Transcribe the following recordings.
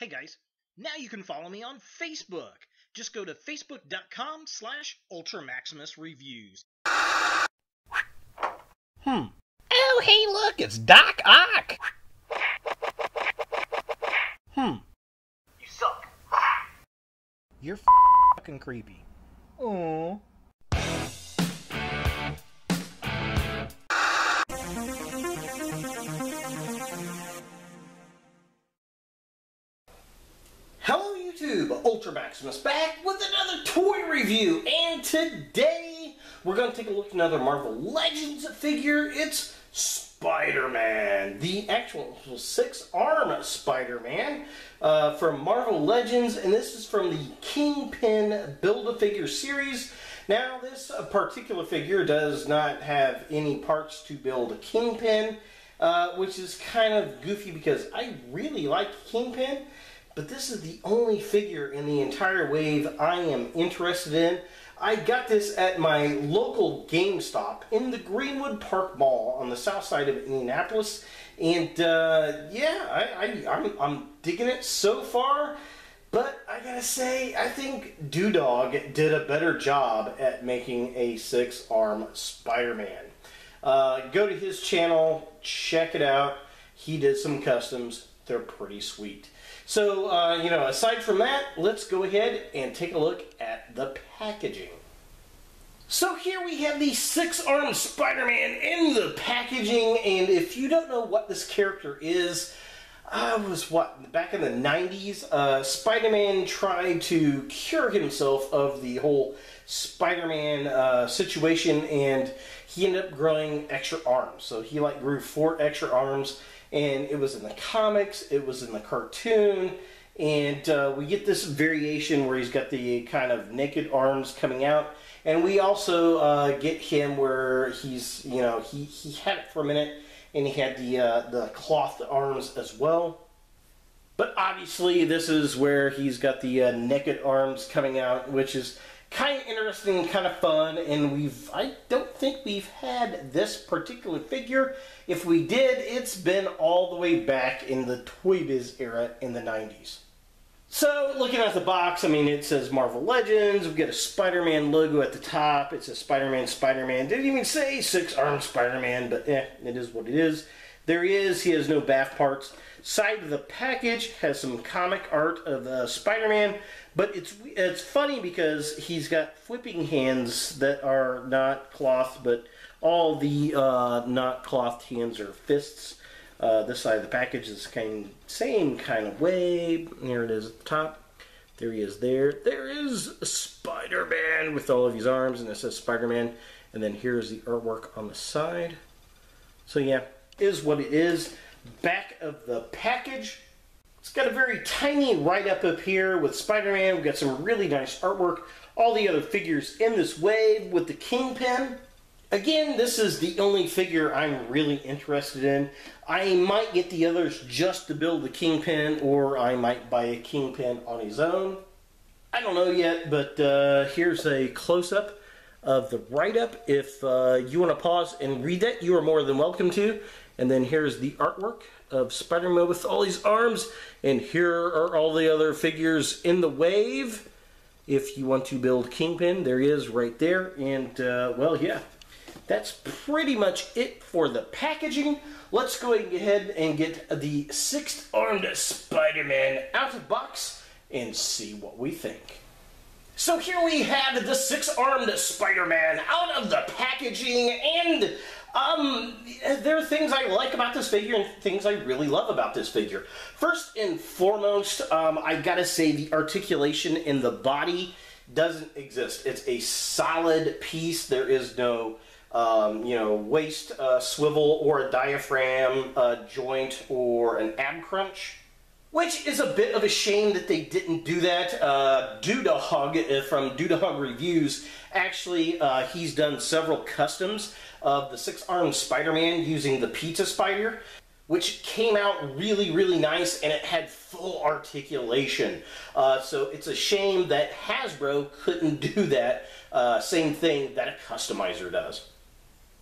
Hey guys, now you can follow me on Facebook. Just go to facebook.com/UltraMaximusReviews. Oh, hey, look, it's Doc Ock. You suck. You're fucking creepy. Oh. Hello YouTube, Ultra Maximus back with another toy review, and today we're going to take a look at another Marvel Legends figure. It's Spider-Man, the actual 6-arm Spider-Man from Marvel Legends, and this is from the Kingpin Build-A-Figure series. Now this particular figure does not have any parts to build a Kingpin, which is kind of goofy because I really like Kingpin. But this is the only figure in the entire wave I am interested in. I got this at my local GameStop in the Greenwood Park Mall on the south side of Indianapolis. And yeah, I'm digging it so far. But I gotta say, I think Dewdog did a better job at making a 6-arm Spider-Man. Go to his channel, check it out. He did some customs. They're pretty sweet. So, aside from that, let's go ahead and take a look at the packaging. So here we have the 6-arm Spider-Man in the packaging, and if you don't know what this character is, back in the 90s, Spider-Man tried to cure himself of the whole Spider-Man situation, and he ended up growing extra arms. So he grew 4 extra arms. And it was in the comics, it was in the cartoon, and we get this variation where he's got the kind of naked arms coming out. And we also get him where he's, he had it for a minute, and he had the cloth arms as well. But obviously this is where he's got the naked arms coming out, which is kind of interesting and kind of fun, and I don't think we've had this particular figure. If we did, it's been all the way back in the Toy Biz era in the 90s. So, looking at the box, I mean, it says Marvel Legends. We've got a Spider-Man logo at the top. It says Spider-Man, Spider-Man. Didn't even say 6-arm Spider-Man, but it is what it is. There he is. He has no bath parts. Side of the package has some comic art of Spider-Man, but it's funny because he's got flipping hands that are not cloth, but all the not clothed hands are fists. This side of the package is same kind of way. Here it is at the top. There he is there. There is Spider-Man with all of his arms, and it says Spider-Man. And then here's the artwork on the side. So yeah, is what it is. Back of the package, it's got a very tiny write-up up here with Spider-Man. We've got some really nice artwork. All the other figures in this wave with the Kingpin. Again, this is the only figure I'm really interested in. I might get the others just to build the Kingpin, or I might buy a Kingpin on his own. I don't know yet, but here's a close-up of the write-up. If you want to pause and read that, you are more than welcome to. And then here's the artwork of Spider-Man with all his arms. And here are all the other figures in the wave. If you want to build Kingpin, there he is right there. And, well, yeah, that's pretty much it for the packaging. Let's go ahead and get the 6-armed Spider-Man out of the box and see what we think. So here we have the 6-armed Spider-Man out of the packaging, and there are things I like about this figure and things I really love about this figure. First and foremost, I gotta say the articulation in the body doesn't exist. It's a solid piece. There is no, waist swivel or a diaphragm joint or an ab crunch. Which is a bit of a shame that they didn't do that. Dewdog from Dewdog Reviews, actually, he's done several customs of the 6-armed Spider-Man using the Pizza Spider, which came out really, really nice, and it had full articulation. So it's a shame that Hasbro couldn't do that same thing that a customizer does.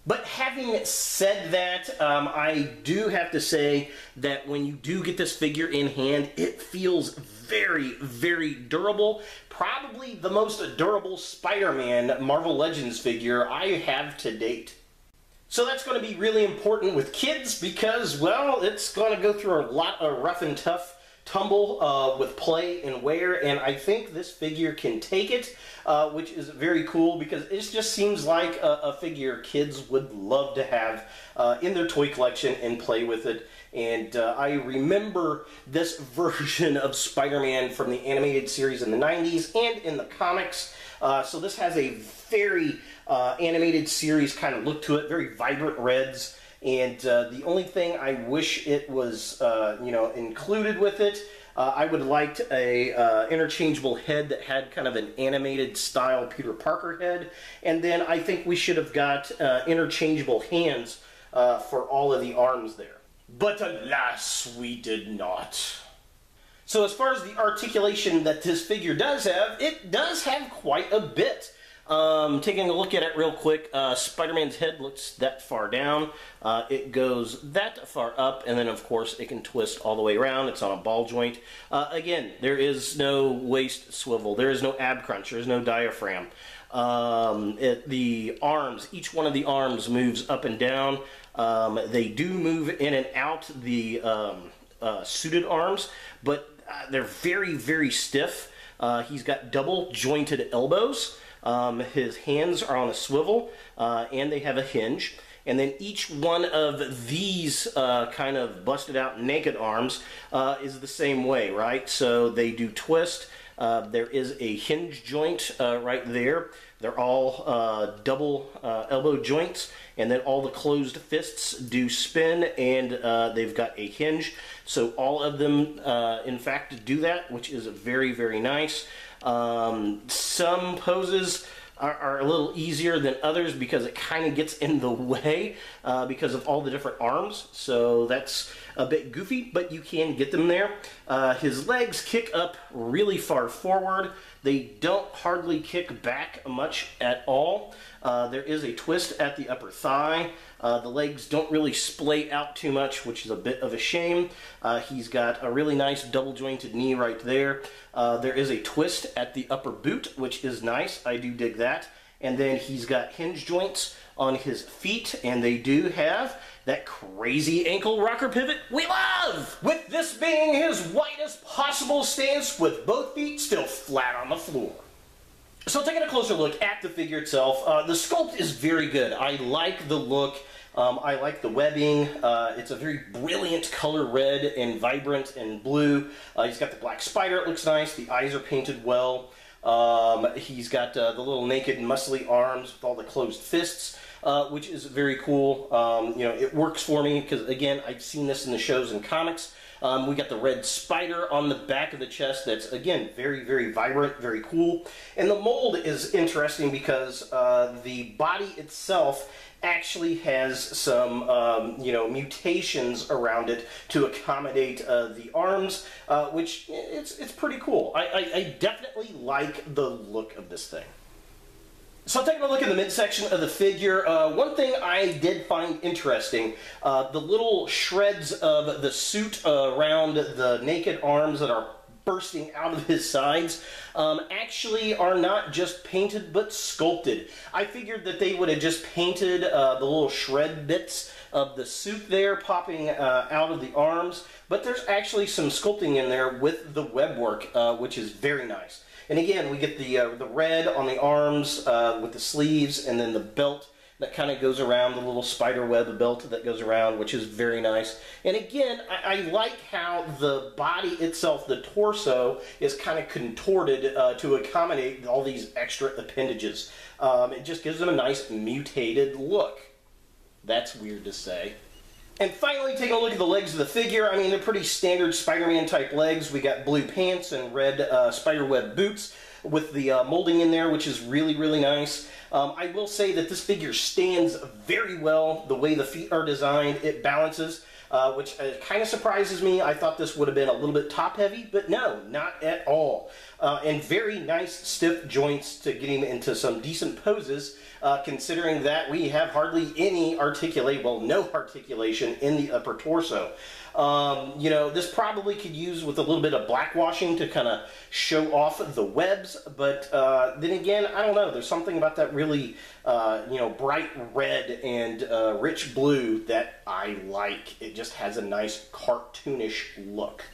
But having said that, I do have to say that when you do get this figure in hand, it feels very, very durable. Probably the most durable Spider-Man Marvel Legends figure I have to date. So that's going to be really important with kids because, well, it's going to go through a lot of rough and tough tumble with play and wear, and I think this figure can take it, which is very cool because it just seems like a figure kids would love to have in their toy collection and play with it. And I remember this version of Spider-Man from the animated series in the 90s and in the comics. So this has a very animated series kind of look to it, very vibrant reds. And the only thing I wish it was, included with it, I would have liked a interchangeable head that had kind of an animated style Peter Parker head. And then I think we should have got interchangeable hands for all of the arms there. But alas, we did not. So as far as the articulation that this figure does have, it does have quite a bit. Taking a look at it real quick, Spider-Man's head looks that far down, it goes that far up, and then of course it can twist all the way around. It's on a ball joint. Again, there is no waist swivel, there is no ab crunch, there is no diaphragm. The arms, each one of the arms moves up and down. They do move in and out the suited arms, but they're very, very stiff. He's got double jointed elbows. His hands are on a swivel, and they have a hinge. And then each one of these kind of busted out naked arms is the same way, right? So they do twist. There is a hinge joint right there. They're all double elbow joints, and then all the closed fists do spin, and they've got a hinge. So all of them, in fact, do that, which is very, very nice. Some poses are a little easier than others because it kind of gets in the way because of all the different arms, so that's a bit goofy, but you can get them there. His legs kick up really far forward. They don't hardly kick back much at all. There is a twist at the upper thigh. The legs don't really splay out too much, which is a bit of a shame. He's got a really nice double jointed knee right there. There is a twist at the upper boot, which is nice. I do dig that. And then he's got hinge joints on his feet, and they do have that crazy ankle rocker pivot we love! With this being his widest possible stance with both feet still flat on the floor. So taking a closer look at the figure itself, the sculpt is very good. I like the look. I like the webbing. It's a very brilliant color, red and vibrant and blue. He's got the black spider, it looks nice. The eyes are painted well. He's got the little naked muscly arms with all the closed fists, which is very cool. It works for me because, again, I've seen this in the shows and comics. We got the red spider on the back of the chest that's, again, very, very vibrant, very cool. And the mold is interesting because the body itself actually has some, mutations around it to accommodate the arms, which it's pretty cool. I definitely like the look of this thing. So taking a look at the midsection of the figure, one thing I did find interesting, the little shreds of the suit around the naked arms that are bursting out of his sides actually are not just painted but sculpted. I figured that they would have just painted the little shred bits of the suit there popping out of the arms, but there's actually some sculpting in there with the web work, which is very nice. And again, we get the red on the arms with the sleeves, and then the belt that kind of goes around, the little spider web belt that goes around, which is very nice. And again, I like how the body itself, the torso, is kind of contorted to accommodate all these extra appendages. It just gives them a nice mutated look. That's weird to say. And finally, taking a look at the legs of the figure, I mean, they're pretty standard Spider-Man type legs. We got blue pants and red spiderweb boots with the molding in there, which is really, really nice. I will say that this figure stands very well the way the feet are designed. It balances. which kind of surprises me. I thought this would have been a little bit top-heavy, but no, not at all. And very nice stiff joints to get him into some decent poses, considering that we have hardly any no articulation in the upper torso. You know, this probably could use with a little bit of blackwashing to kind of show off the webs, but then again, I don't know. There's something about that really, you know, bright red and rich blue that I like. It just has a nice cartoonish look.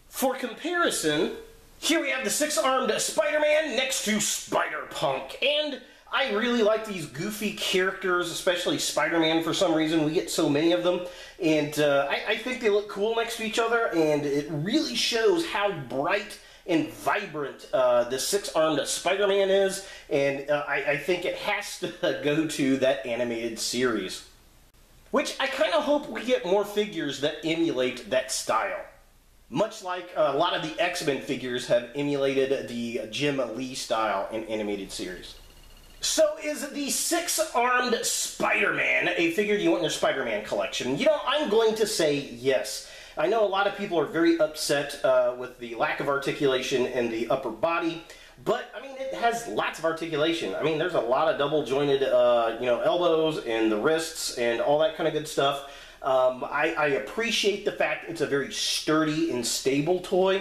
For comparison, here we have the six-armed Spider-Man next to Spider-Punk, and I really like these goofy characters, especially Spider-Man for some reason. We get so many of them, and I think they look cool next to each other, and it really shows how bright and vibrant the six-armed Spider-Man is, and I think it has to go to that animated series. Which I kind of hope we get more figures that emulate that style. Much like a lot of the X-Men figures have emulated the Jim Lee style in animated series. So is the six-armed Spider-Man a figure you want in your Spider-Man collection? You know, I'm going to say yes. I know a lot of people are very upset with the lack of articulation in the upper body, but, I mean, it has lots of articulation. I mean, there's a lot of double-jointed, you know, elbows and the wrists and all that kind of good stuff. I appreciate the fact it's a very sturdy and stable toy,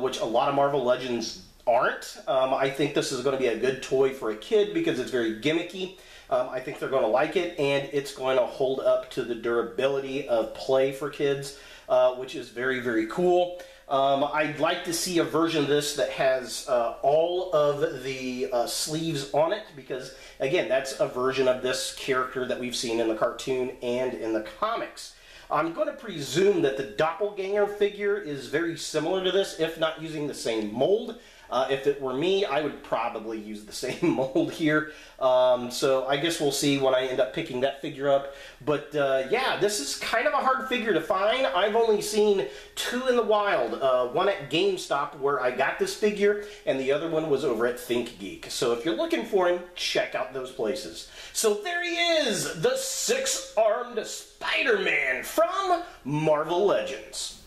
which a lot of Marvel Legends aren't. I think this is going to be a good toy for a kid because it's very gimmicky. I think they're going to like it, and it's going to hold up to the durability of play for kids, which is very, very cool. I'd like to see a version of this that has all of the sleeves on it, because, again, that's a version of this character that we've seen in the cartoon and in the comics. I'm going to presume that the doppelganger figure is very similar to this, if not using the same mold. If it were me, I would probably use the same mold here. So I guess we'll see when I end up picking that figure up. But yeah, this is kind of a hard figure to find. I've only seen two in the wild. One at GameStop where I got this figure, and the other one was over at ThinkGeek. So if you're looking for him, check out those places. So there he is, the six-armed Spider-Man from Marvel Legends.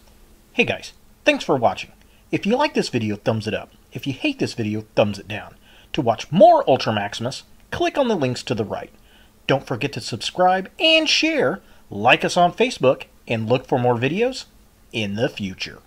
Hey guys, thanks for watching. If you like this video, thumbs it up. If you hate this video, thumbs it down. To watch more Ultra Maximus, click on the links to the right. Don't forget to subscribe and share, like us on Facebook, and look for more videos in the future.